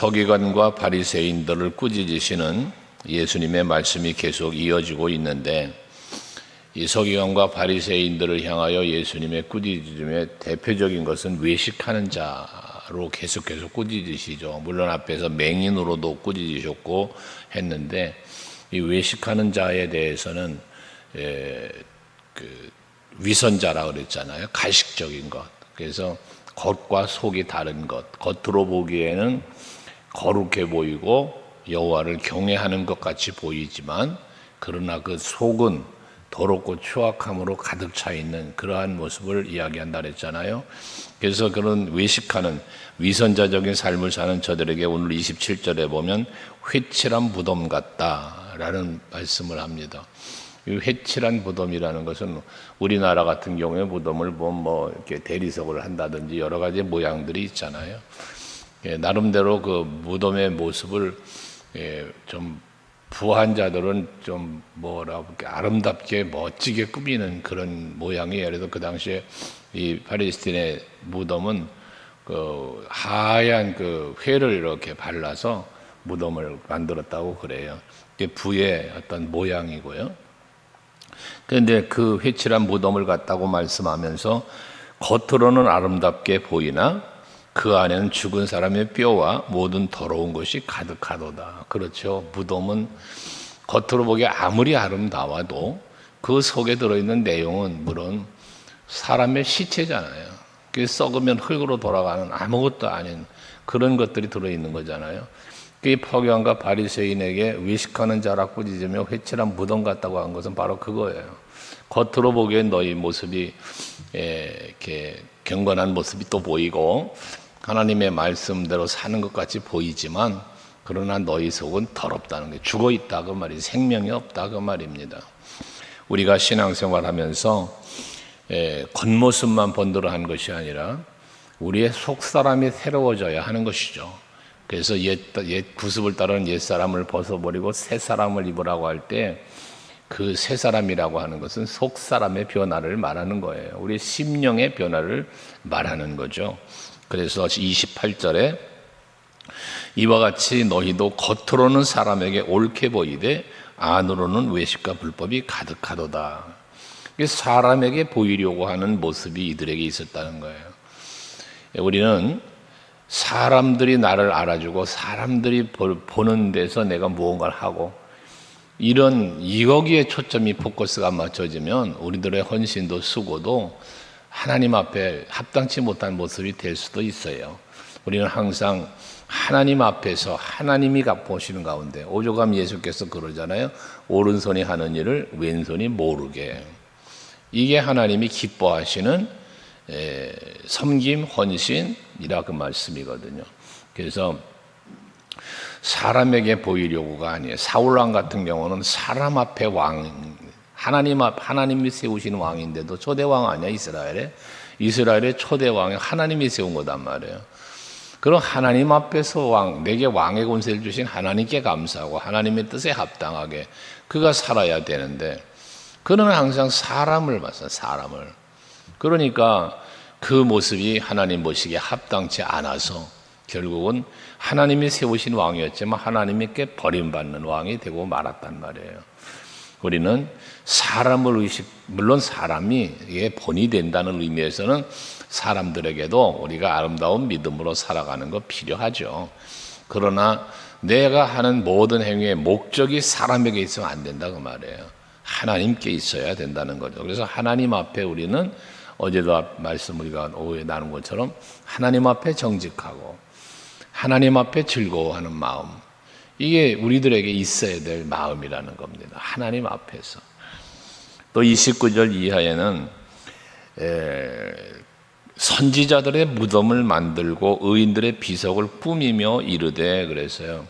서기관과 바리새인들을 꾸짖으시는 예수님의 말씀이 계속 이어지고 있는데, 이 서기관과 바리새인들을 향하여 예수님의 꾸짖음의 대표적인 것은 외식하는 자로 계속해서 꾸짖으시죠. 물론 앞에서 맹인으로도 꾸짖으셨고 했는데, 이 외식하는 자에 대해서는 위선자라 그랬잖아요. 가식적인 것. 그래서 겉과 속이 다른 것. 겉으로 보기에는 거룩해 보이고 여호와를 경외하는 것 같이 보이지만, 그러나 그 속은 더럽고 추악함으로 가득 차 있는 그러한 모습을 이야기한다 그랬잖아요. 그래서 그런 외식하는 위선자적인 삶을 사는 저들에게 오늘 27절에 보면 회칠한 무덤 같다라는 말씀을 합니다. 이 회칠한 무덤이라는 것은 우리나라 같은 경우에 무덤을 보면 이렇게 대리석을 한다든지 여러 가지 모양들이 있잖아요. 나름대로 그 무덤의 모습을 좀 부한 자들은 좀 아름답게 멋지게 꾸미는 그런 모양이, 예를 들어 그 당시에 이 팔레스틴의 무덤은 그 하얀 그 회를 이렇게 발라서 무덤을 만들었다고 그래요. 이게 부의 어떤 모양이고요. 그런데 그 회칠한 무덤을 갖다고 말씀하면서 겉으로는 아름답게 보이나 그 안에는 죽은 사람의 뼈와 모든 더러운 것이 가득하도다. 그렇죠. 무덤은 겉으로 보기에 아무리 아름다워도 그 속에 들어있는 내용은 물론 사람의 시체잖아요. 그게 썩으면 흙으로 돌아가는 아무것도 아닌 그런 것들이 들어있는 거잖아요. 그 서기관과 바리새인에게 외식하는 자라 꾸짖으며 회칠한 무덤 같다고 한 것은 바로 그거예요. 겉으로 보기엔 너희 모습이 이렇게 경건한 모습이 또 보이고 하나님의 말씀대로 사는 것 같이 보이지만, 그러나 너희 속은 더럽다는 게, 죽어 있다 그 말이, 생명이 없다 그 말입니다. 우리가 신앙생활하면서 겉모습만 번들어한 것이 아니라 우리의 속사람이 새로워져야 하는 것이죠. 그래서 옛 구습을 따르는 옛사람을 벗어버리고 새사람을 입으라고 할 때, 그 새사람이라고 하는 것은 속사람의 변화를 말하는 거예요. 우리 심령의 변화를 말하는 거죠. 그래서 28절에 이와 같이 너희도 겉으로는 사람에게 옳게 보이되 안으로는 외식과 불법이 가득하도다. 사람에게 보이려고 하는 모습이 이들에게 있었다는 거예요. 우리는 사람들이 나를 알아주고 사람들이 보는 데서 내가 무언가를 하고, 여기에 초점이 포커스가 맞춰지면 우리들의 헌신도 수고도 하나님 앞에 합당치 못한 모습이 될 수도 있어요. 우리는 항상 하나님 앞에서 하나님이 보시는 가운데, 오죽하면 예수께서 그러잖아요. 오른손이 하는 일을 왼손이 모르게. 이게 하나님이 기뻐하시는 섬김, 헌신이라 그 말씀이거든요. 그래서 사람에게 보이려고가 아니에요. 사울왕 같은 경우는 사람 앞에 하나님이 세우신 왕인데도 초대왕 아니야, 이스라엘의 초대왕이 하나님이 세운 거단 말이에요. 그럼 하나님 앞에서 내게 왕의 권세를 주신 하나님께 감사하고 하나님의 뜻에 합당하게 그가 살아야 되는데, 그는 항상 사람을 봤어요, 사람을. 그러니까 그 모습이 하나님 보시기에 합당치 않아서 결국은 하나님이 세우신 왕이었지만 하나님께 버림받는 왕이 되고 말았단 말이에요. 우리는 사람을 물론 사람이 본이 된다는 의미에서는 사람들에게도 우리가 아름다운 믿음으로 살아가는 거 필요하죠. 그러나 내가 하는 모든 행위의 목적이 사람에게 있으면 안 된다 그 말이에요. 하나님께 있어야 된다는 거죠. 그래서 하나님 앞에 우리는 어제도 말씀 우리가 오후에 나눈 것처럼 하나님 앞에 정직하고 하나님 앞에 즐거워하는 마음, 이게 우리들에게 있어야 될 마음이라는 겁니다. 하나님 앞에서. 또 29절 이하에는 선지자들의 무덤을 만들고 의인들의 비석을 꾸미며 이르되, 그랬어요.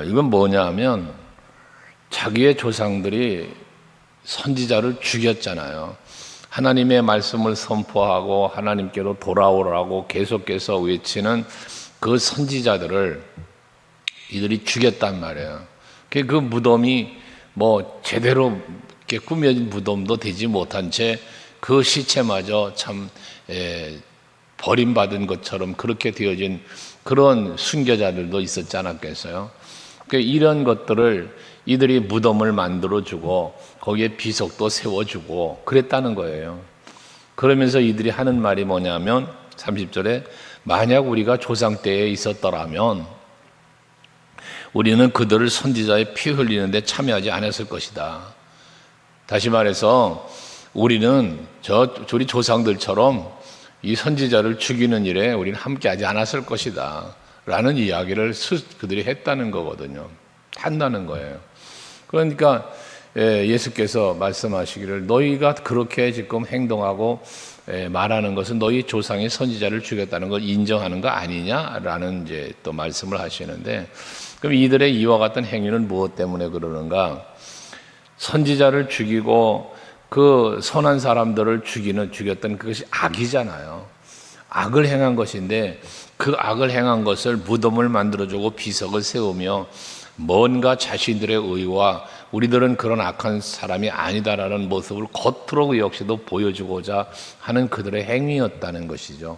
이건 뭐냐 하면 자기의 조상들이 선지자를 죽였잖아요. 하나님의 말씀을 선포하고 하나님께로 돌아오라고 계속해서 외치는 그 선지자들을 이들이 죽였단 말이에요. 그 무덤이 제대로 이렇게 꾸며진 무덤도 되지 못한 채 그 시체마저 참 버림받은 것처럼 그렇게 되어진 그런 순교자들도 있었지 않았겠어요? 그러니까 이런 것들을 이들이 무덤을 만들어주고 거기에 비석도 세워주고 그랬다는 거예요. 그러면서 이들이 하는 말이 뭐냐면 30절에 만약 우리가 조상 때에 있었더라면 우리는 그들을 선지자의 피 흘리는 데 참여하지 않았을 것이다. 다시 말해서 우리는 우리 조상들처럼 이 선지자를 죽이는 일에 우리는 함께하지 않았을 것이다 라는 이야기를 그들이 했다는 거거든요. 한다는 거예요. 그러니까 예수께서 말씀하시기를 너희가 그렇게 지금 행동하고 말하는 것은 너희 조상이 선지자를 죽였다는 걸 인정하는 거 아니냐라는 이제 또 말씀을 하시는데, 그럼 이들의 이와 같은 행위는 무엇 때문에 그러는가? 선지자를 죽이고 그 선한 사람들을 죽였던 그것이 악이잖아요. 악을 행한 것인데 그 악을 행한 것을 무덤을 만들어주고 비석을 세우며 뭔가 자신들의 의와 우리들은 그런 악한 사람이 아니다라는 모습을 겉으로 역시도 보여주고자 하는 그들의 행위였다는 것이죠.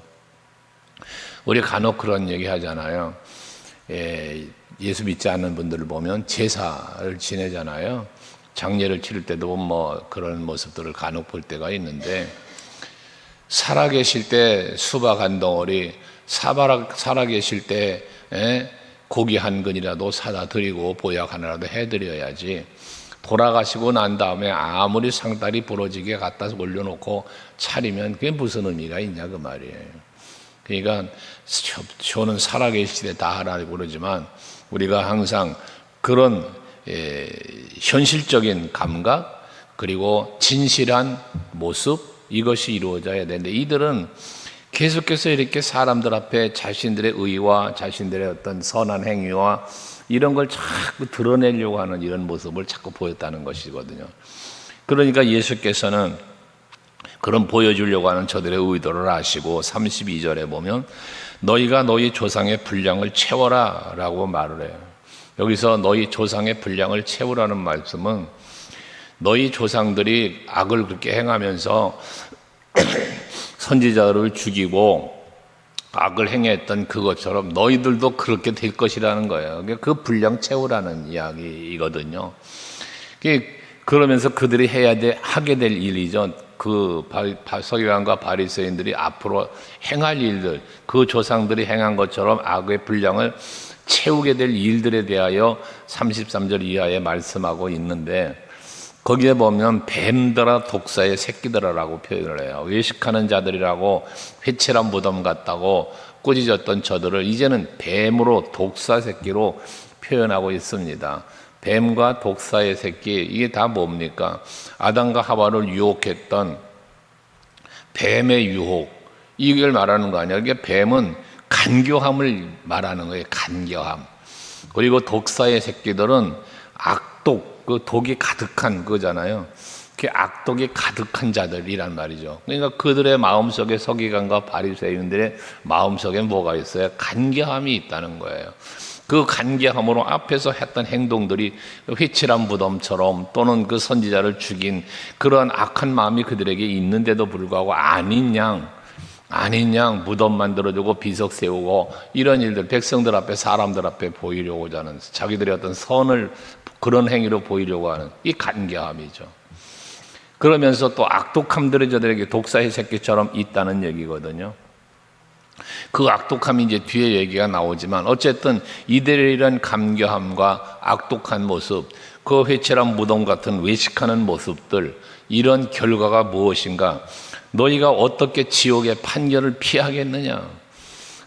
우리 간혹 그런 얘기 하잖아요. 예수 믿지 않는 분들을 보면 제사를 지내잖아요. 장례를 치를 때도 뭐 그런 모습들을 간혹 볼 때가 있는데, 살아계실 때 수박 한 덩어리, 살아계실 때 고기 한 근이라도 사다 드리고 보약 하나라도 해드려야지, 돌아가시고 난 다음에 아무리 상다리 부러지게 갖다 올려놓고 차리면 그게 무슨 의미가 있냐 그 말이에요. 그러니까 저는 살아계실 때 다 하라고 그러지만 우리가 항상 그런 현실적인 감각 그리고 진실한 모습, 이것이 이루어져야 되는데 이들은 계속해서 이렇게 사람들 앞에 자신들의 의와 자신들의 어떤 선한 행위와 이런 걸 자꾸 드러내려고 하는 이런 모습을 자꾸 보였다는 것이거든요. 그러니까 예수께서는 그런 보여주려고 하는 저들의 의도를 아시고 32절에 보면 너희가 너희 조상의 분량을 채워라 라고 말을 해요. 여기서 너희 조상의 분량을 채우라는 말씀은 너희 조상들이 악을 그렇게 행하면서 선지자를 죽이고 악을 행했던 그것처럼 너희들도 그렇게 될 것이라는 거예요. 그 분량 채우라는 이야기이거든요. 그러면서 그들이 하게 될 일이죠. 그 서기관과 바리새인들이 앞으로 행할 일들, 그 조상들이 행한 것처럼 악의 분량을 채우게 될 일들에 대하여 33절 이하에 말씀하고 있는데, 거기에 보면 뱀들아 독사의 새끼들아라고 표현을 해요. 외식하는 자들이라고 회칠한 무덤 같다고 꾸짖었던 저들을 이제는 뱀으로 독사 새끼로 표현하고 있습니다. 뱀과 독사의 새끼, 이게 다 뭡니까? 아담과 하와를 유혹했던 뱀의 유혹, 이걸 말하는 거 아니야. 이게 뱀은 간교함을 말하는 거예요. 간교함. 그리고 독사의 새끼들은 악독, 그 독이 가득한 거잖아요. 그 악독이 가득한 자들이란 말이죠. 그러니까 그들의 마음속에, 서기관과 바리새인들의 마음속에 뭐가 있어요? 간교함이 있다는 거예요. 그 간교함으로 앞에서 했던 행동들이 회칠한 무덤처럼 또는 그 선지자를 죽인 그러한 악한 마음이 그들에게 있는데도 불구하고 아닌 양 무덤 만들어주고 비석 세우고 이런 일들, 백성들 앞에 사람들 앞에 보이려고 하는, 자기들의 어떤 선을 그런 행위로 보이려고 하는 이 간교함이죠. 그러면서 또 악독함들이 저들에게 독사의 새끼처럼 있다는 얘기거든요. 그 악독함이 이제 뒤에 얘기가 나오지만 어쨌든 이들의 이런 간교함과 악독한 모습, 그 회칠한 무덤 같은 외식하는 모습들, 이런 결과가 무엇인가? 너희가 어떻게 지옥의 판결을 피하겠느냐?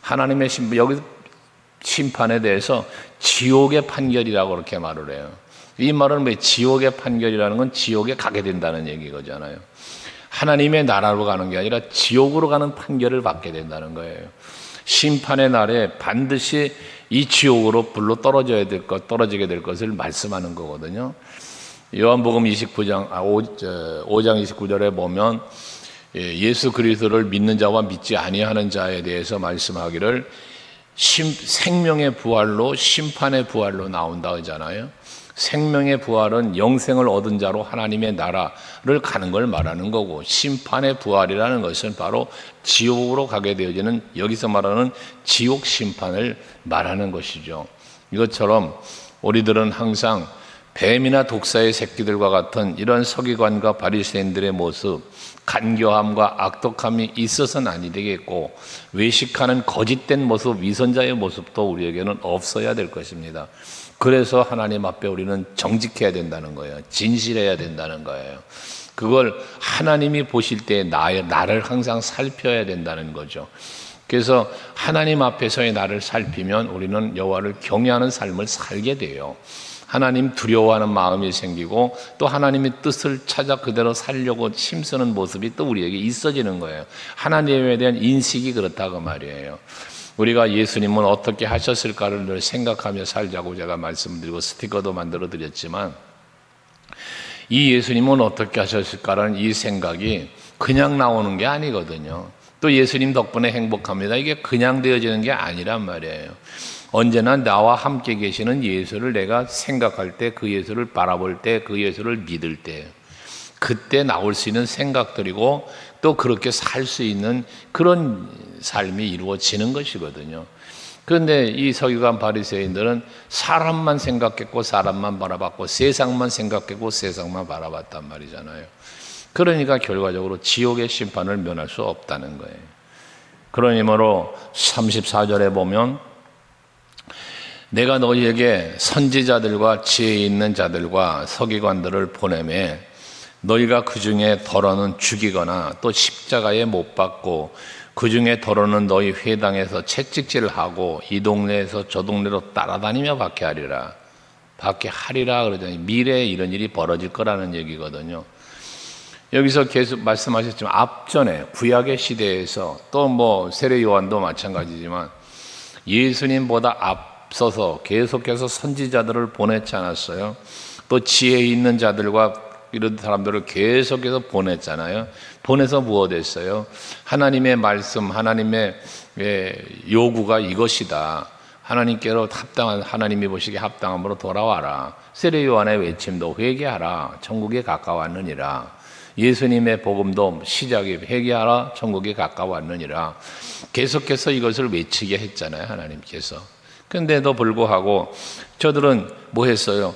하나님의 여기 심판에 대해서 지옥의 판결이라고 그렇게 말을 해요. 이 말은 왜 지옥의 판결이라는 건 지옥에 가게 된다는 얘기거잖아요. 하나님의 나라로 가는 게 아니라 지옥으로 가는 판결을 받게 된다는 거예요. 심판의 날에 반드시 이 지옥으로 불로 떨어지게 될 것을 말씀하는 거거든요. 요한복음 5장 29절에 보면 예수 그리스도를 믿는 자와 믿지 아니하는 자에 대해서 말씀하기를 생명의 부활로 심판의 부활로 나온다 하잖아요. 생명의 부활은 영생을 얻은 자로 하나님의 나라를 가는 걸 말하는 거고, 심판의 부활이라는 것은 바로 지옥으로 가게 되어지는, 여기서 말하는 지옥 심판을 말하는 것이죠. 이것처럼 우리들은 항상 뱀이나 독사의 새끼들과 같은 이런 서기관과 바리새인들의 모습, 간교함과 악독함이 있어서는 아니 되겠고, 외식하는 거짓된 모습, 위선자의 모습도 우리에게는 없어야 될 것입니다. 그래서 하나님 앞에 우리는 정직해야 된다는 거예요. 진실해야 된다는 거예요. 그걸 하나님이 보실 때 나를 항상 살펴야 된다는 거죠. 그래서 하나님 앞에서의 나를 살피면 우리는 여호와를 경외하는 삶을 살게 돼요. 하나님 두려워하는 마음이 생기고, 또 하나님의 뜻을 찾아 그대로 살려고 힘쓰는 모습이 또 우리에게 있어지는 거예요. 하나님에 대한 인식이 그렇다고 말이에요. 우리가 예수님은 어떻게 하셨을까를 늘 생각하며 살자고 제가 말씀드리고 스티커도 만들어 드렸지만, 이 예수님은 어떻게 하셨을까라는 이 생각이 그냥 나오는 게 아니거든요. 또 예수님 덕분에 행복합니다, 이게 그냥 되어지는 게 아니란 말이에요. 언제나 나와 함께 계시는 예수를 내가 생각할 때, 그 예수를 바라볼 때, 그 예수를 믿을 때, 그때 나올 수 있는 생각들이고, 또 그렇게 살 수 있는 그런 삶이 이루어지는 것이거든요. 그런데 이 서기관 바리새인들은 사람만 생각했고 사람만 바라봤고 세상만 생각했고 세상만 바라봤단 말이잖아요. 그러니까 결과적으로 지옥의 심판을 면할 수 없다는 거예요. 그러므로 34절에 보면, 내가 너희에게 선지자들과 지혜 있는 자들과 서기관들을 보내매 너희가 그 중에 더러는 죽이거나 또 십자가에 못 박고, 그 중에 더러는 너희 회당에서 채찍질을 하고 이 동네에서 저 동네로 따라다니며 박해하리라. 박해하리라 그러더니 미래에 이런 일이 벌어질 거라는 얘기거든요. 여기서 계속 말씀하셨지만, 앞전에 구약의 시대에서 또 뭐 세례 요한도 마찬가지지만 예수님보다 앞서서 계속해서 선지자들을 보냈지 않았어요? 또 지혜 있는 자들과 이런 사람들을 계속해서 보냈잖아요. 보내서 무엇 했어요? 하나님의 말씀, 하나님의 요구가 이것이다. 하나님께로 합당한, 하나님이 보시기에 합당함으로 돌아와라. 세례 요한의 외침도 회개하라. 천국에 가까웠느니라. 예수님의 복음도 시작이 회개하라. 천국에 가까웠느니라. 계속해서 이것을 외치게 했잖아요, 하나님께서. 그런데도 불구하고 저들은 뭐 했어요?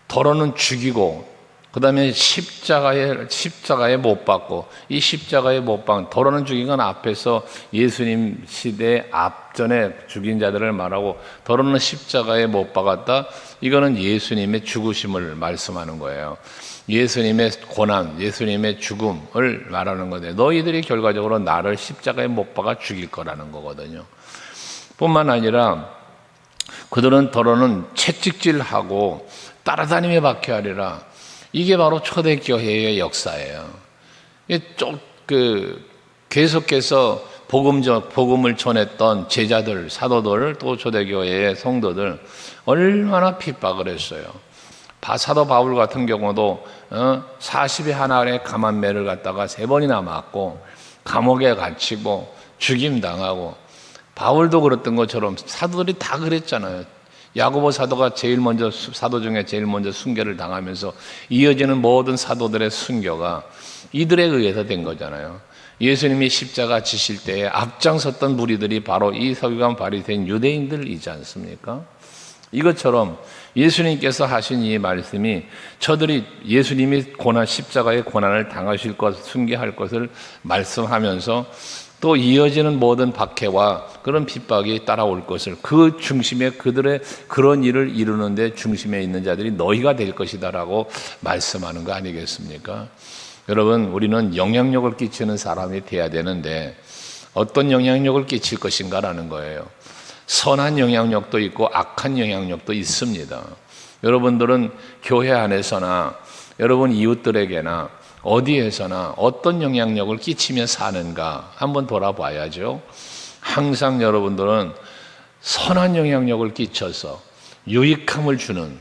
더러는 죽이고, 그 다음에 십자가에 못 박고, 이 십자가에 못 박은, 더러는 죽인 건 앞에서 예수님 시대 앞전에 죽인 자들을 말하고, 더러는 십자가에 못 박았다, 이거는 예수님의 죽으심을 말씀하는 거예요. 예수님의 고난, 예수님의 죽음을 말하는 건데, 너희들이 결과적으로 나를 십자가에 못 박아 죽일 거라는 거거든요. 뿐만 아니라 그들은 더러는 채찍질하고 따라다니며 박해하리라. 이게 바로 초대교회의 역사예요. 계속해서 복음을 전했던 제자들, 사도들, 또 초대교회의 성도들 얼마나 핍박을 했어요. 사도 바울 같은 경우도 40의 하나의 가만매를 갖다가 3번이나 맞고 감옥에 갇히고 죽임당하고, 바울도 그랬던 것처럼 사도들이 다 그랬잖아요. 야고보 사도가 사도 중에 제일 먼저 순교를 당하면서 이어지는 모든 사도들의 순교가 이들에 의해서 된 거잖아요. 예수님이 십자가 지실 때에 앞장섰던 무리들이 바로 이 서기관 바리새인 유대인들이지 않습니까? 이것처럼 예수님께서 하신 이 말씀이, 저들이 예수님이 십자가의 고난을 당하실 것, 순교할 것을 말씀하면서 또 이어지는 모든 박해와 그런 핍박이 따라올 것을, 그 중심에, 그들의 그런 일을 이루는데 중심에 있는 자들이 너희가 될 것이다라고 말씀하는 거 아니겠습니까? 여러분, 우리는 영향력을 끼치는 사람이 돼야 되는데 어떤 영향력을 끼칠 것인가라는 거예요. 선한 영향력도 있고 악한 영향력도 있습니다. 여러분들은 교회 안에서나 여러분 이웃들에게나 어디에서나 어떤 영향력을 끼치며 사는가 한번 돌아봐야죠. 항상 여러분들은 선한 영향력을 끼쳐서 유익함을 주는,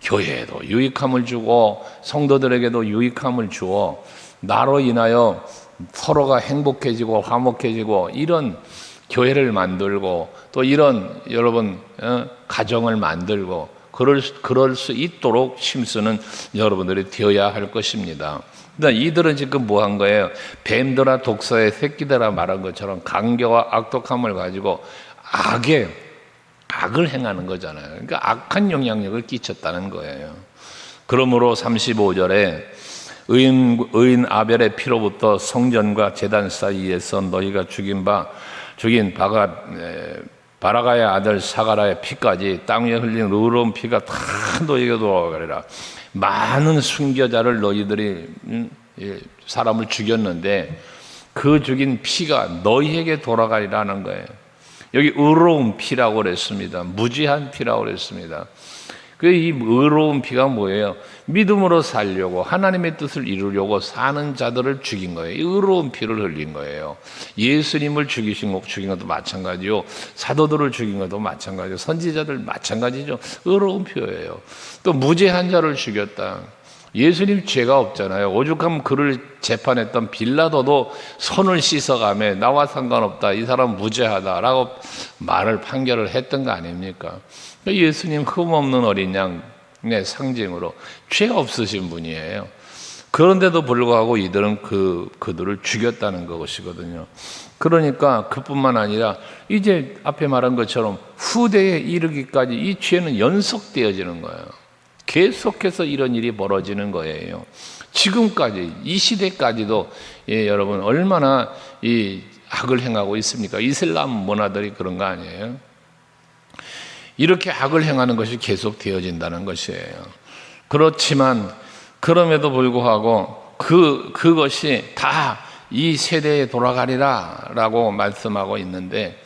교회에도 유익함을 주고 성도들에게도 유익함을 주어 나로 인하여 서로가 행복해지고 화목해지고 이런 교회를 만들고 또 이런 여러분 가정을 만들고 그럴 수 있도록 심쓰는 여러분들이 되어야 할 것입니다. 그러니까 이들은 지금 뭐 한 거예요? 뱀들아 독사의 새끼들아 말한 것처럼 강교와 악독함을 가지고 악을 행하는 거잖아요. 그러니까 악한 영향력을 끼쳤다는 거예요. 그러므로 35절에 의인 아벨의 피로부터 성전과 제단 사이에서 너희가 죽인 바라가의 아들 사가라의 피까지 땅 위에 흘린 의로운 피가 다 너희에게 돌아가리라. 많은 순교자를 너희들이 사람을 죽였는데 그 죽인 피가 너희에게 돌아가리라는 거예요. 여기 의로운 피라고 그랬습니다. 무지한 피라고 그랬습니다. 이 의로운 피가 뭐예요? 믿음으로 살려고 하나님의 뜻을 이루려고 사는 자들을 죽인 거예요. 이 의로운 피를 흘린 거예요. 예수님을 죽인 것도 마찬가지요. 사도들을 죽인 것도 마찬가지요. 선지자들 마찬가지죠. 의로운 피예요. 또 무죄한 자를 죽였다. 예수님 죄가 없잖아요. 오죽하면 그를 재판했던 빌라도도 손을 씻어가며 나와 상관없다. 이 사람 무죄하다라고 판결을 했던 거 아닙니까? 예수님 흠없는 어린 양의 상징으로 죄 없으신 분이에요. 그런데도 불구하고 이들은 그들을 죽였다는 것이거든요. 그러니까 그뿐만 아니라 이제 앞에 말한 것처럼 후대에 이르기까지 이 죄는 연속되어지는 거예요. 계속해서 이런 일이 벌어지는 거예요. 지금까지 이 시대까지도 여러분 얼마나 이 악을 행하고 있습니까? 이슬람 문화들이 그런 거 아니에요? 이렇게 악을 행하는 것이 계속 되어진다는 것이에요. 그렇지만 그럼에도 불구하고 그것이 다 이 세대에 돌아가리라 라고 말씀하고 있는데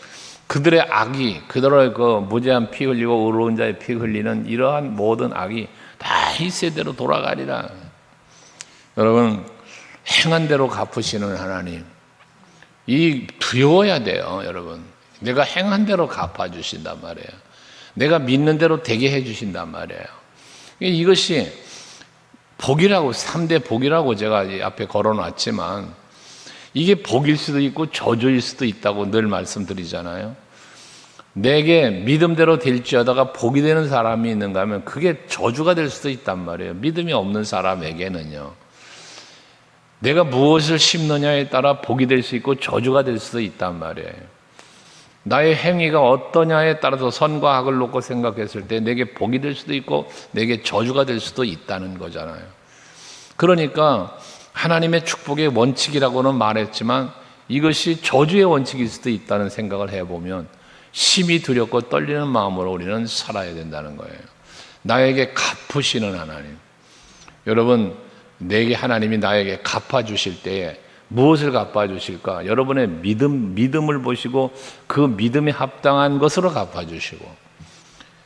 그들의 악이, 그들의 무죄한 피 흘리고 의로운 자의 피 흘리는 이러한 모든 악이 다 이 세대로 돌아가리라. 여러분, 행한 대로 갚으시는 하나님, 두려워야 돼요, 여러분. 내가 행한 대로 갚아주신단 말이에요. 내가 믿는 대로 되게 해주신단 말이에요. 이것이 복이라고, 3대 복이라고 제가 앞에 걸어놨지만 이게 복일 수도 있고 저주일 수도 있다고 늘 말씀드리잖아요. 내게 믿음대로 될지어다가 복이 되는 사람이 있는가 하면 그게 저주가 될 수도 있단 말이에요. 믿음이 없는 사람에게는요. 내가 무엇을 심느냐에 따라 복이 될 수 있고 저주가 될 수도 있단 말이에요. 나의 행위가 어떠냐에 따라서 선과 악을 놓고 생각했을 때 내게 복이 될 수도 있고 내게 저주가 될 수도 있다는 거잖아요. 그러니까 하나님의 축복의 원칙이라고는 말했지만 이것이 저주의 원칙일 수도 있다는 생각을 해보면 심히 두렵고 떨리는 마음으로 우리는 살아야 된다는 거예요. 나에게 갚으시는 하나님. 여러분, 내게 하나님이 나에게 갚아주실 때에 무엇을 갚아주실까? 여러분의 믿음을 보시고 그 믿음에 합당한 것으로 갚아주시고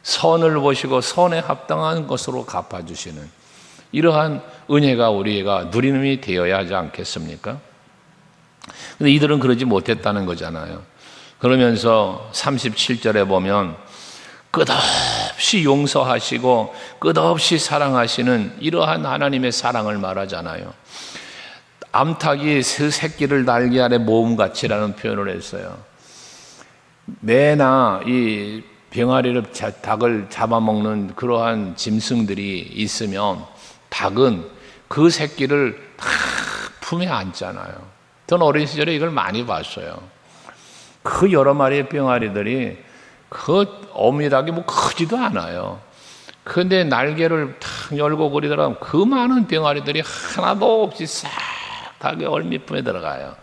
선을 보시고 선에 합당한 것으로 갚아주시는 이러한 은혜가 우리가 누리는 되어야 하지 않겠습니까? 근데 이들은 그러지 못했다는 거잖아요. 그러면서 37절에 보면 끝없이 용서하시고 끝없이 사랑하시는 이러한 하나님의 사랑을 말하잖아요. 암탉이 그 새끼를 날개 아래 모음같이라는 표현을 했어요. 매나 이 병아리를 닭을 잡아먹는 그러한 짐승들이 있으면 닭은 그 새끼를 다 품에 안잖아요. 저는 어린 시절에 이걸 많이 봤어요. 그 여러 마리의 병아리들이 그 어미닭이 뭐 크지도 않아요. 근데 날개를 탁 열고 그리더라면 그 많은 병아리들이 하나도 없이 싹 닭의 얼미품에 들어가요.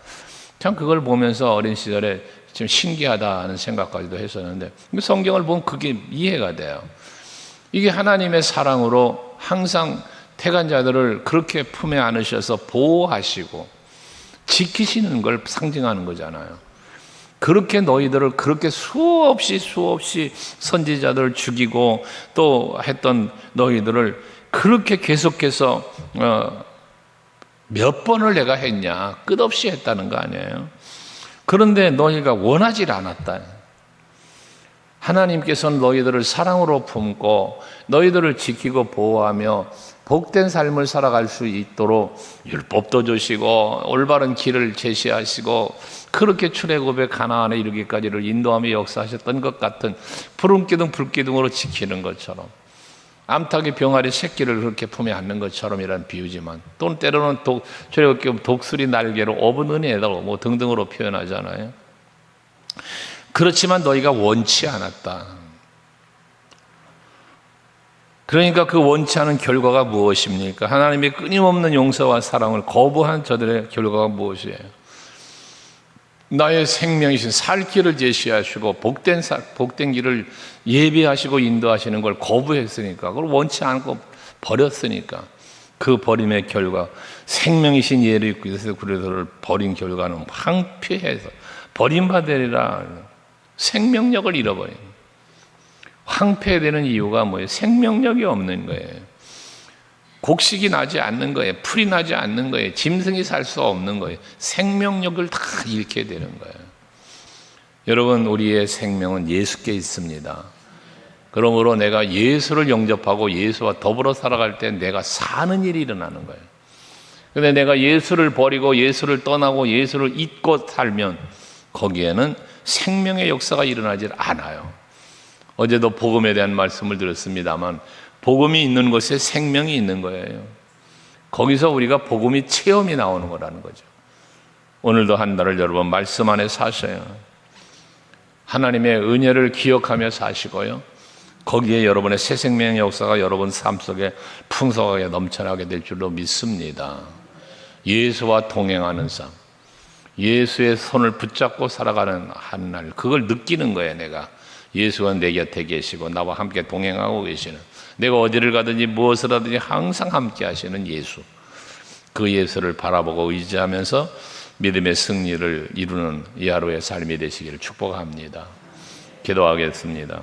참 그걸 보면서 어린 시절에 좀 신기하다는 생각까지도 했었는데 성경을 보면 그게 이해가 돼요. 이게 하나님의 사랑으로 항상 택한 자들을 그렇게 품에 안으셔서 보호하시고 지키시는 걸 상징하는 거잖아요. 그렇게 너희들을 그렇게 수없이 선지자들을 죽이고 또 했던 너희들을 그렇게 계속해서 몇 번을 내가 했냐? 끝없이 했다는 거 아니에요? 그런데 너희가 원하지 않았다. 하나님께서는 너희들을 사랑으로 품고 너희들을 지키고 보호하며 복된 삶을 살아갈 수 있도록 율법도 주시고 올바른 길을 제시하시고 그렇게 출애굽의 가나안에 이르기까지를 인도하며 역사하셨던 것 같은 푸른기둥 불기둥으로 지키는 것처럼 암탉이 병아리 새끼를 그렇게 품에 안는 것처럼이란 비유지만 또는 때로는 출애굽기 독수리 날개로 업은 은혜다 뭐 등등으로 표현하잖아요. 그렇지만 너희가 원치 않았다. 그러니까 그 원치 않은 결과가 무엇입니까? 하나님의 끊임없는 용서와 사랑을 거부한 저들의 결과가 무엇이에요? 나의 생명이신 살 길을 제시하시고 복된 길을 예비하시고 인도하시는 걸 거부했으니까, 그걸 원치 않고 버렸으니까 그 버림의 결과, 생명이신 예수를 버린 결과는 황폐해서 버림받으리라. 생명력을 잃어버린, 황폐되는 이유가 뭐예요? 생명력이 없는 거예요. 곡식이 나지 않는 거예요. 풀이 나지 않는 거예요. 짐승이 살 수 없는 거예요. 생명력을 다 잃게 되는 거예요. 여러분, 우리의 생명은 예수께 있습니다. 그러므로 내가 예수를 영접하고 예수와 더불어 살아갈 때 내가 사는 일이 일어나는 거예요. 근데 내가 예수를 버리고 예수를 떠나고 예수를 잊고 살면 거기에는 생명의 역사가 일어나질 않아요. 어제도 복음에 대한 말씀을 드렸습니다만 복음이 있는 곳에 생명이 있는 거예요. 거기서 우리가 복음이 체험이 나오는 거라는 거죠. 오늘도 한 달을 여러분 말씀 안에 사셔요. 하나님의 은혜를 기억하며 사시고요. 거기에 여러분의 새 생명의 역사가 여러분 삶 속에 풍성하게 넘쳐나게 될 줄로 믿습니다. 예수와 동행하는 삶, 예수의 손을 붙잡고 살아가는 한 날, 그걸 느끼는 거예요. 내가 예수가 내 곁에 계시고 나와 함께 동행하고 계시는, 내가 어디를 가든지 무엇을 하든지 항상 함께 하시는 예수, 그 예수를 바라보고 의지하면서 믿음의 승리를 이루는 이 하루의 삶이 되시기를 축복합니다. 기도하겠습니다.